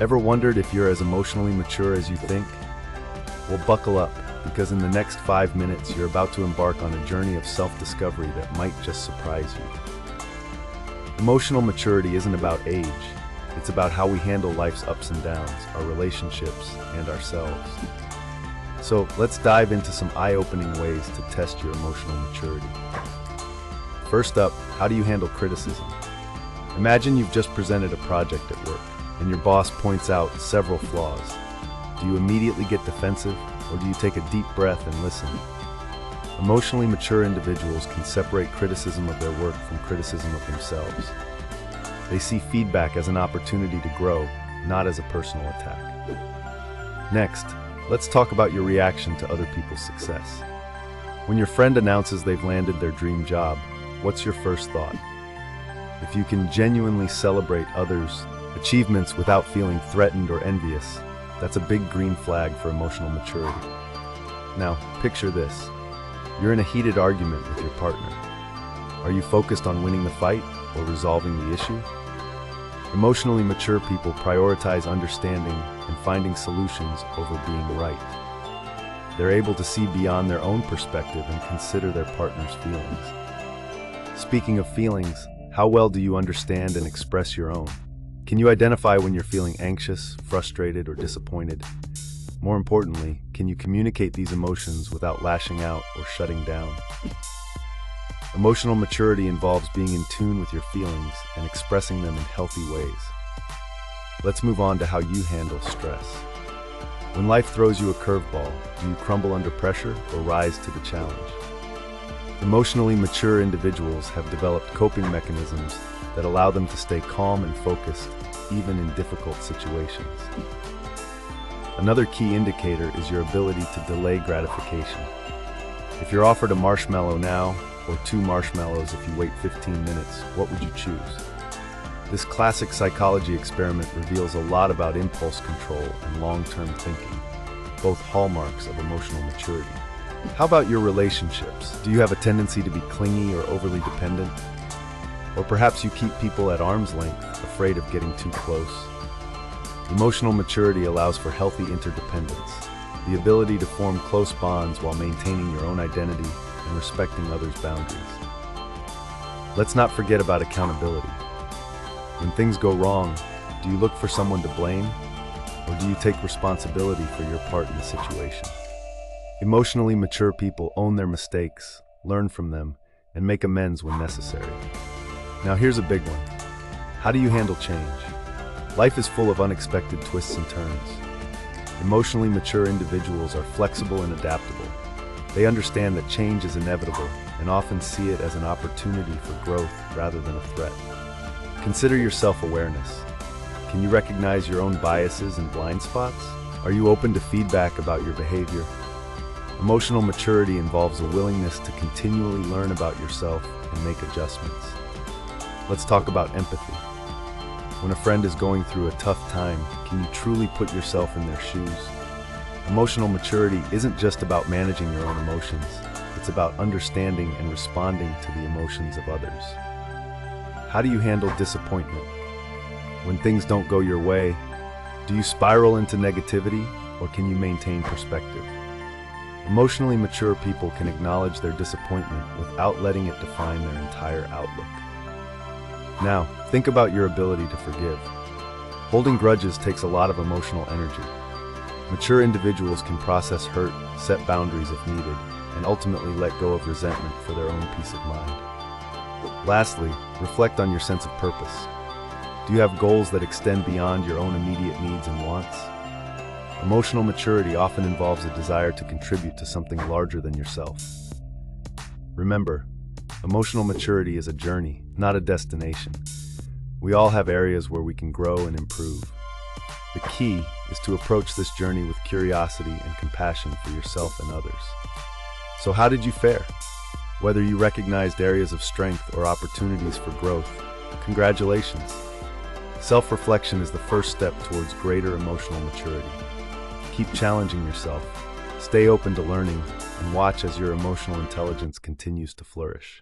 Ever wondered if you're as emotionally mature as you think? Well, buckle up, because in the next 5 minutes, you're about to embark on a journey of self-discovery that might just surprise you. Emotional maturity isn't about age. It's about how we handle life's ups and downs, our relationships, and ourselves. So let's dive into some eye-opening ways to test your emotional maturity. First up, how do you handle criticism? Imagine you've just presented a project at work, and your boss points out several flaws. Do you immediately get defensive, or do you take a deep breath and listen? Emotionally mature individuals can separate criticism of their work from criticism of themselves. They see feedback as an opportunity to grow, not as a personal attack. Next, let's talk about your reaction to other people's success. When your friend announces they've landed their dream job, what's your first thought? If you can genuinely celebrate others' achievements without feeling threatened or envious, that's a big green flag for emotional maturity. Now, picture this. You're in a heated argument with your partner. Are you focused on winning the fight or resolving the issue? Emotionally mature people prioritize understanding and finding solutions over being right. They're able to see beyond their own perspective and consider their partner's feelings. Speaking of feelings, how well do you understand and express your own? Can you identify when you're feeling anxious, frustrated, or disappointed? More importantly, can you communicate these emotions without lashing out or shutting down? Emotional maturity involves being in tune with your feelings and expressing them in healthy ways. Let's move on to how you handle stress. When life throws you a curveball, do you crumble under pressure or rise to the challenge? Emotionally mature individuals have developed coping mechanisms that allow them to stay calm and focused, even in difficult situations. Another key indicator is your ability to delay gratification. If you're offered a marshmallow now, or 2 marshmallows if you wait 15 minutes, what would you choose? This classic psychology experiment reveals a lot about impulse control and long-term thinking, both hallmarks of emotional maturity. How about your relationships? Do you have a tendency to be clingy or overly dependent? Or perhaps you keep people at arm's length, afraid of getting too close? Emotional maturity allows for healthy interdependence, the ability to form close bonds while maintaining your own identity and respecting others' boundaries. Let's not forget about accountability. When things go wrong, do you look for someone to blame, or do you take responsibility for your part in the situation? Emotionally mature people own their mistakes, learn from them, and make amends when necessary. Now here's a big one. How do you handle change? Life is full of unexpected twists and turns. Emotionally mature individuals are flexible and adaptable. They understand that change is inevitable and often see it as an opportunity for growth rather than a threat. Consider your self-awareness. Can you recognize your own biases and blind spots? Are you open to feedback about your behavior? Emotional maturity involves a willingness to continually learn about yourself and make adjustments. Let's talk about empathy. When a friend is going through a tough time, can you truly put yourself in their shoes? Emotional maturity isn't just about managing your own emotions. It's about understanding and responding to the emotions of others. How do you handle disappointment? When things don't go your way, do you spiral into negativity, or can you maintain perspective? Emotionally mature people can acknowledge their disappointment without letting it define their entire outlook. Now, think about your ability to forgive. Holding grudges takes a lot of emotional energy. Mature individuals can process hurt, set boundaries if needed, and ultimately let go of resentment for their own peace of mind. Lastly, reflect on your sense of purpose. Do you have goals that extend beyond your own immediate needs and wants? Emotional maturity often involves a desire to contribute to something larger than yourself. Remember, emotional maturity is a journey, not a destination. We all have areas where we can grow and improve. The key is to approach this journey with curiosity and compassion for yourself and others. So how did you fare? Whether you recognized areas of strength or opportunities for growth, congratulations. Self-reflection is the first step towards greater emotional maturity. Keep challenging yourself, stay open to learning, and watch as your emotional intelligence continues to flourish.